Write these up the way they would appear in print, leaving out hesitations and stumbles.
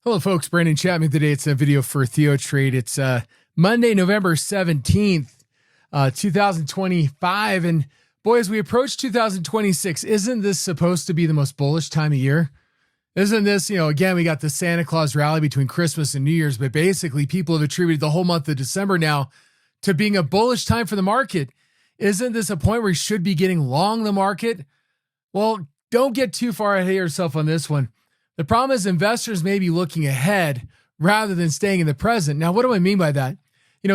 Hello, folks. Brandon Chapman today. It's a video for TheoTrade. It's Monday, November 17th, 2025. And boy, as we approach 2026, isn't this supposed to be the most bullish time of year? Isn't this, again, we got the Santa Claus rally between Christmas and New Year's, but basically people have attributed the whole month of December now to being a bullish time for the market. Isn't this a point where you should be getting long the market? Well, don't get too far ahead of yourself on this one. The problem is investors may be looking ahead rather than staying in the present. Now, what do I mean by that?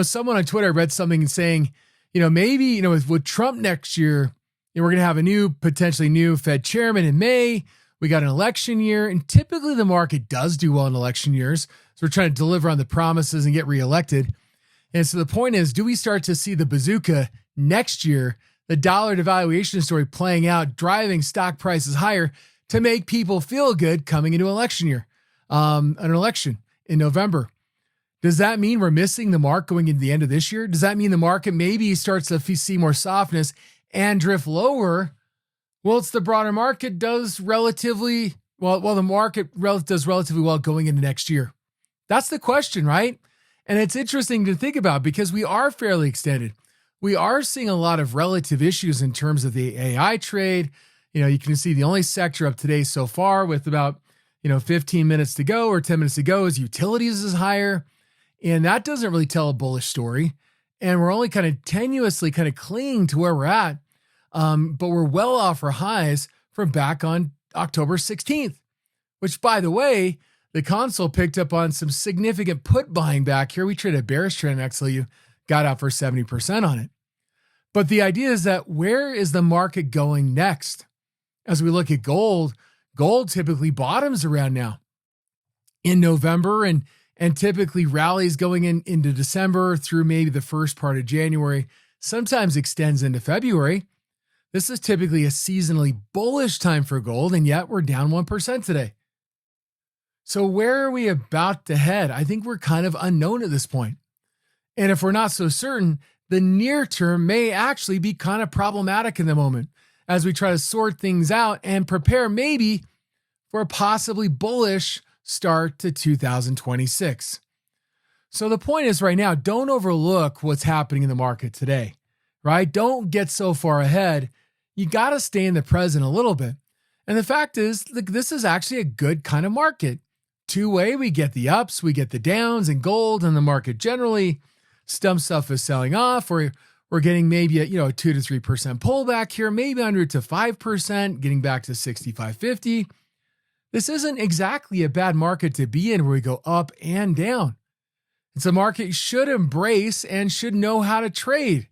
Someone on Twitter read something saying, maybe, with Trump next year, we're going to have a potentially new Fed chairman in May. We got an election year, and typically the market does do well in election years. So we're trying to deliver on the promises and get reelected. And so the point is, do we start to see the bazooka next year, the dollar devaluation story playing out, driving stock prices higher to make people feel good coming into election year, an election in November? Does that mean we're missing the mark going into the end of this year? Does that mean the market maybe starts to see more softness and drift lower? Well, it's the broader market does relatively well. The market does relatively well going into next year. That's the question, right? And it's interesting to think about because we are fairly extended. We are seeing a lot of relative issues in terms of the AI trade. You can see the only sector up today so far with about, 15 minutes to go or 10 minutes to go is utilities is higher. And that doesn't really tell a bullish story. And we're only kind of tenuously kind of clinging to where we're at. But we're well off our highs from back on October 16th, which, by the way, the console picked up on some significant put buying back here. We traded a bearish trend. Actually, you got out for 70% on it. But the idea is that where is the market going next? As we look at gold typically bottoms around now in November and typically rallies going into December through maybe the first part of January, sometimes extends into February. This is typically a seasonally bullish time for gold, and yet we're down 1% today. So where are we about to head? I think we're kind of unknown at this point. And if we're not so certain, the near term may actually be kind of problematic in the moment as we try to sort things out and prepare maybe for a possibly bullish start to 2026. So the point is right now, don't overlook what's happening in the market today, right? Don't get so far ahead. You got to stay in the present a little bit. And the fact is, this is actually a good kind of market. Two-way, we get the ups, we get the downs, and gold and the market generally. Some stuff is selling off, or we're getting maybe a 2 to 3% pullback here, maybe under to 5%, getting back to 65.50. This isn't exactly a bad market to be in where we go up and down. It's a market you should embrace and should know how to trade.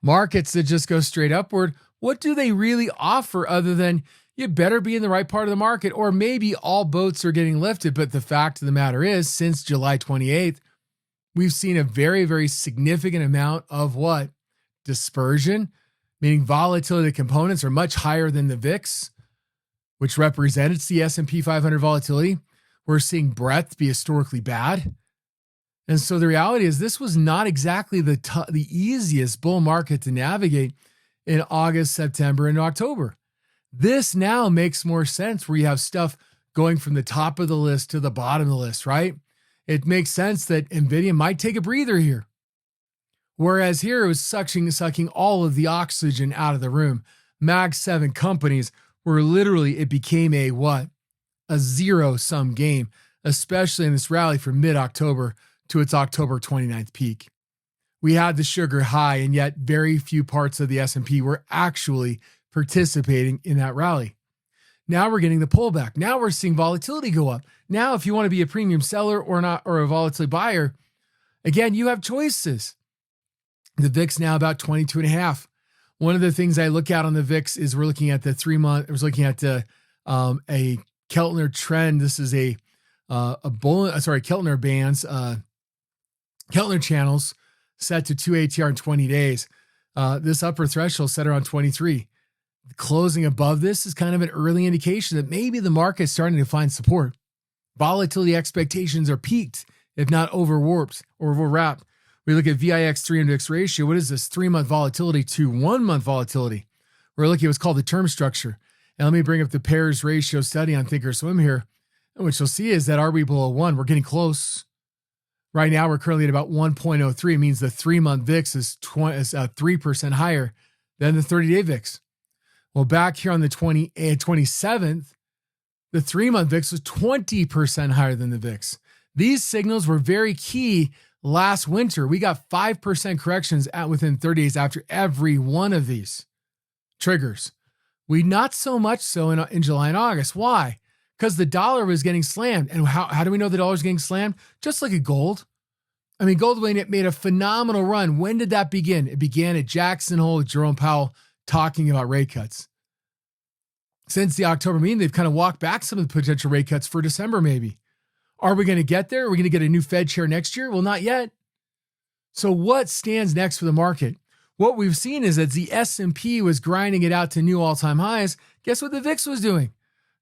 Markets that just go straight upward, what do they really offer other than you better be in the right part of the market, or maybe all boats are getting lifted? But the fact of the matter is, since July 28th, we've seen a very, very significant amount of what? Dispersion, meaning volatility components are much higher than the VIX, which represents the S&P 500 volatility. We're seeing breadth be historically bad. And so the reality is this was not exactly the easiest bull market to navigate in August, September, and October. This now makes more sense where you have stuff going from the top of the list to the bottom of the list, right? It makes sense that NVIDIA might take a breather here. Whereas here it was sucking all of the oxygen out of the room. Mag 7 companies where literally it became a zero-sum game, especially in this rally from mid-October to its October 29th peak. We had the sugar high, and yet very few parts of the S&P were actually participating in that rally. Now we're getting the pullback. Now we're seeing volatility go up. Now, if you want to be a premium seller or not, or a volatility buyer, again, you have choices. The VIX now about 22.5. One of the things I look at on the VIX is we're looking at the 3-month. I was looking at a Keltner trend. This is Keltner bands, Keltner channels set to 2 ATR in 20 days. This upper threshold set around 23. Closing above this is kind of an early indication that maybe the market's starting to find support. Volatility expectations are peaked, if not overwarped or overwrapped. We look at VIX3 index ratio. What is this? 3-month volatility to 1-month volatility. We're looking at what's called the term structure. And let me bring up the pairs ratio study on Thinkorswim here. And what you'll see is that RB below 1, we're getting close. Right now, we're currently at about 1.03. It means the 3-month VIX is 3% higher than the 30-day VIX. Well, back here on the 27th, the 3-month VIX was 20% higher than the VIX. These signals were very key last winter. We got 5% corrections within 30 days after every one of these triggers. We not so much so in July and August. Why? Because the dollar was getting slammed. And how do we know the dollar was getting slammed? Just like a gold. I mean, gold made a phenomenal run. When did that begin? It began at Jackson Hole with Jerome Powell talking about rate cuts. Since the October meeting, they've kind of walked back some of the potential rate cuts for December, maybe. Are we going to get there? Are we going to get a new Fed chair next year? Well, not yet. So what stands next for the market? What we've seen is that the S&P was grinding it out to new all-time highs. Guess what the VIX was doing?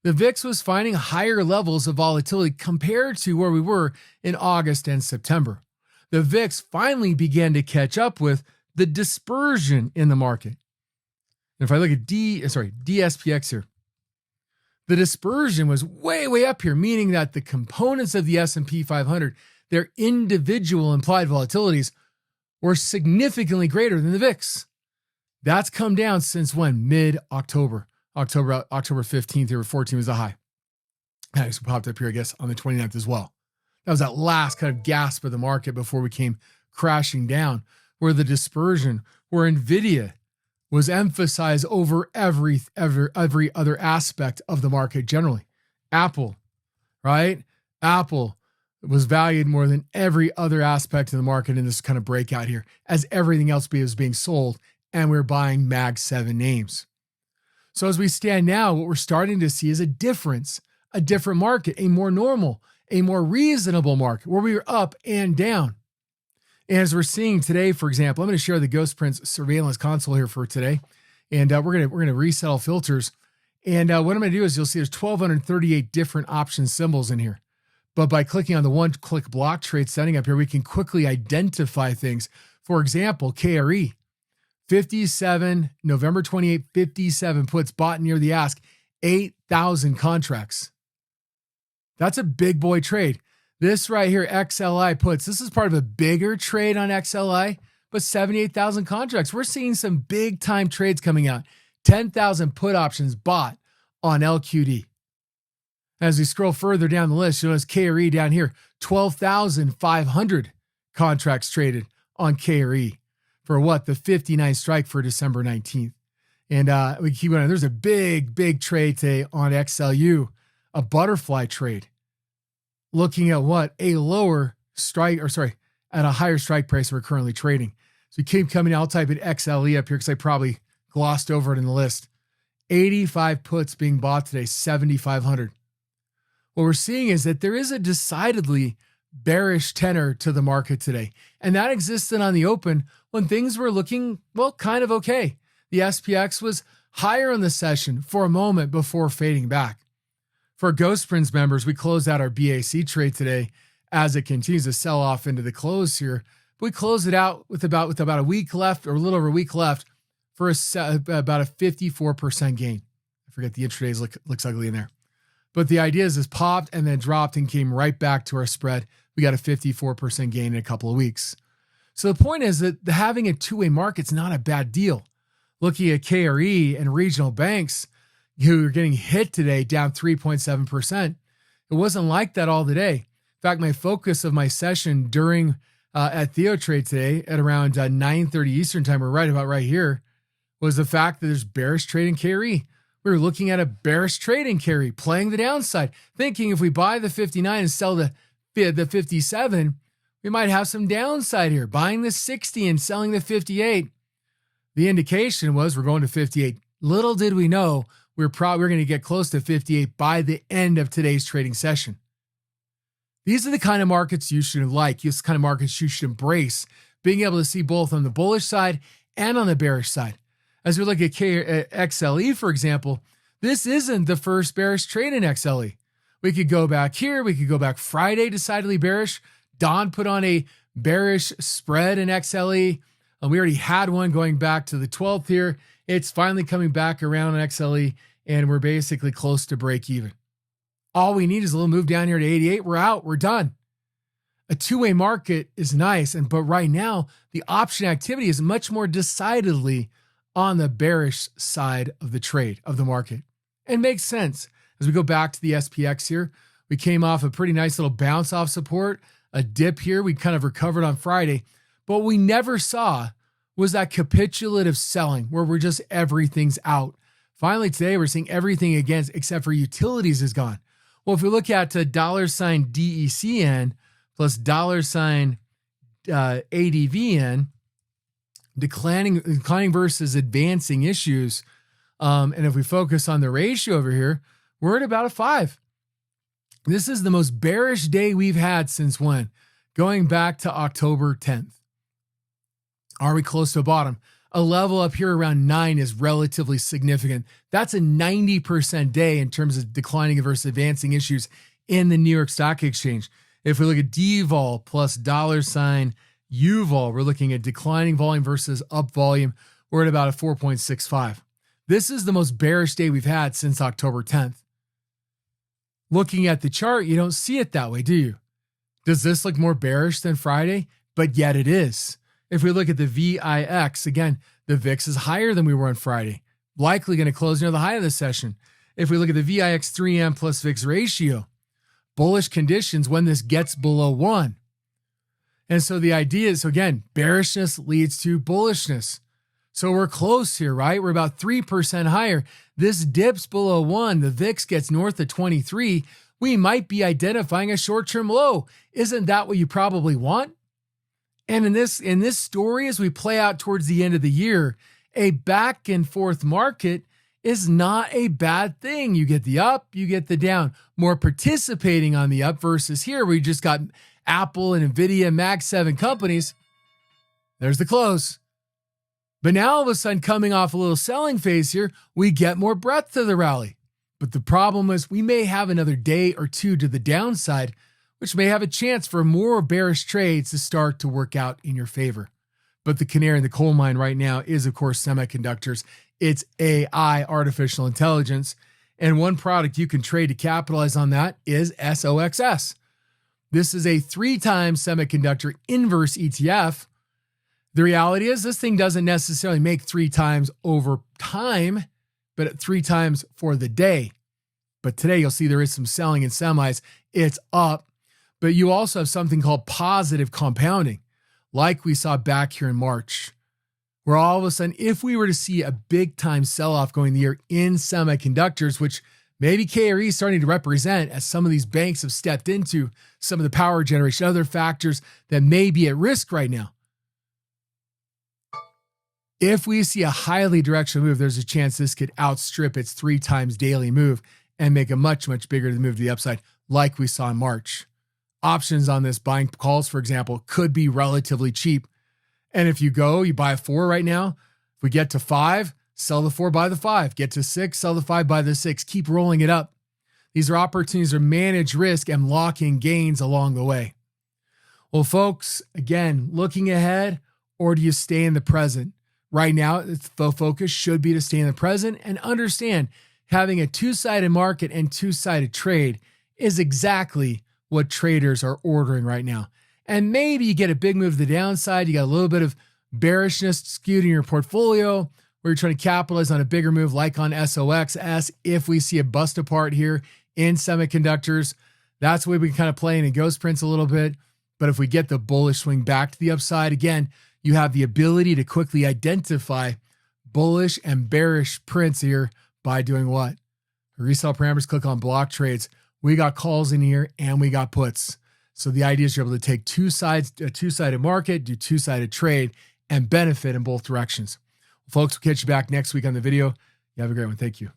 The VIX was finding higher levels of volatility compared to where we were in August and September. The VIX finally began to catch up with the dispersion in the market. And if I look at DSPX here, the dispersion was way, way up here, meaning that the components of the S&P 500, their individual implied volatilities, were significantly greater than the VIX. That's come down since when? Mid-October. October 15th or 14th was the high. That just popped up here, I guess, on the 29th as well. That was that last kind of gasp of the market before we came crashing down, where the dispersion, where NVIDIA was emphasized over every other aspect of the market generally. Apple, right? Apple was valued more than every other aspect of the market in this kind of breakout here, as everything else was being sold, and we're buying Mag 7 names. So as we stand now, what we're starting to see is a different market, a more normal, a more reasonable market where we are up and down. And as we're seeing today, for example, I'm going to share the Ghost Prince surveillance console here for today, and we're going to resettle filters. And what I'm going to do is you'll see there's 1,238 different option symbols in here. But by clicking on the one-click block trade setting up here, we can quickly identify things. For example, KRE, 57, November 28, 57 puts bought near the ask, 8,000 contracts. That's a big boy trade. This right here, XLI puts, this is part of a bigger trade on XLI, but 78,000 contracts. We're seeing some big time trades coming out. 10,000 put options bought on LQD. As we scroll further down the list, you'll notice KRE down here, 12,500 contracts traded on KRE for what? The 59 strike for December 19th. And we keep going. There's a big trade today on XLU, a butterfly trade. Looking at what? A lower strike, at a higher strike price we're currently trading. So we keep coming, I'll type in XLE up here because I probably glossed over it in the list. 85 puts being bought today, 7,500. What we're seeing is that there is a decidedly bearish tenor to the market today. And that existed on the open when things were looking, well, kind of okay. The SPX was higher in the session for a moment before fading back. For Ghost Prince members, we closed out our BAC trade today as it continues to sell off into the close here. But we closed it out with about a week left, or a little over a week left, for about a 54% gain. I forget the intradays looks ugly in there. But the idea is this popped and then dropped and came right back to our spread. We got a 54% gain in a couple of weeks. So the point is that having a two-way market's not a bad deal. Looking at KRE and regional banks, who are getting hit today, down 3.7%. It wasn't like that all today. In fact, my focus of my session during at TheoTrade today at around 9:30 Eastern time, or right here, was the fact that there's bearish trade in KRE. We were looking at a bearish trade in KRE, playing the downside, thinking if we buy the 59 and sell the 57, we might have some downside here, buying the 60 and selling the 58. The indication was we're going to 58. Little did we know we're going to get close to 58 by the end of today's trading session. These are the kind of markets you should like. These are the kind of markets you should embrace, being able to see both on the bullish side and on the bearish side. As we look at XLE, for example, this isn't the first bearish trade in XLE. We could go back here. We could go back Friday, decidedly bearish. Dawn put on a bearish spread in XLE. We already had one going back to the 12th here. It's finally coming back around on XLE, and we're basically close to break even. All we need is a little move down here to 88. We're out. We're done. A two-way market is nice, but right now, the option activity is much more decidedly on the bearish side of the trade, of the market. And makes sense. As we go back to the SPX here, we came off a pretty nice little bounce off support, a dip here. We kind of recovered on Friday. But what we never saw was that capitulative selling where we're just everything's out. Finally, today, we're seeing everything against except for utilities is gone. Well, if we look at $DECN plus $ADVN, declining versus advancing issues. And if we focus on the ratio over here, we're at about a 5. This is the most bearish day we've had since when? Going back to October 10th. Are we close to a bottom? A level up here around 9 is relatively significant. That's a 90% day in terms of declining versus advancing issues in the New York Stock Exchange. If we look at DVol plus $UVol, we're looking at declining volume versus up volume. We're at about a 4.65. This is the most bearish day we've had since October 10th. Looking at the chart, you don't see it that way, do you? Does this look more bearish than Friday? But yet it is. If we look at the VIX, again, the VIX is higher than we were on Friday, likely going to close near the high of the session. If we look at the VIX 3M plus VIX ratio, bullish conditions when this gets below 1. And so the idea is, so again, bearishness leads to bullishness. So we're close here, right? We're about 3% higher. This dips below 1. The VIX gets north of 23. We might be identifying a short-term low. Isn't that what you probably want? And in this story, as we play out towards the end of the year, a back and forth market is not a bad thing. You get the up, you get the down. More participating on the up versus here, where you just got Apple and NVIDIA, Mag 7 companies. There's the close. But now all of a sudden, coming off a little selling phase here, we get more breadth to the rally. But the problem is we may have another day or two to the downside, which may have a chance for more bearish trades to start to work out in your favor. But the canary in the coal mine right now is, of course, semiconductors. It's AI, artificial intelligence. And one product you can trade to capitalize on that is SOXS. This is a 3-time semiconductor inverse ETF. The reality is this thing doesn't necessarily make 3 times over time, but at 3 times for the day. But today you'll see there is some selling in semis. It's up. But you also have something called positive compounding, like we saw back here in March, where all of a sudden, if we were to see a big time sell-off going the year in semiconductors, which maybe KRE is starting to represent as some of these banks have stepped into some of the power generation, other factors that may be at risk right now. If we see a highly directional move, there's a chance this could outstrip its 3 times daily move and make a much, much bigger move to the upside, like we saw in March. Options on this buying calls, for example, could be relatively cheap. And if you buy a 4 right now. If we get to 5, sell the 4, buy the 5. Get to 6, sell the 5, buy the 6. Keep rolling it up. These are opportunities to manage risk and lock in gains along the way. Well, folks, again, looking ahead, or do you stay in the present? Right now, the focus should be to stay in the present and understand having a 2-sided market and 2-sided trade is exactly what traders are ordering right now. And maybe you get a big move to the downside. You got a little bit of bearishness skewed in your portfolio where you're trying to capitalize on a bigger move like on SOXS. If we see a bust apart here in semiconductors, that's the way we can kind of play in ghost prints a little bit. But if we get the bullish swing back to the upside, again, you have the ability to quickly identify bullish and bearish prints here by doing what? Resell parameters, click on block trades. We got calls in here and we got puts. So the idea is you're able to take a 2-sided market, do 2-sided trade, and benefit in both directions. Well, folks, we'll catch you back next week on the video. You have a great one. Thank you.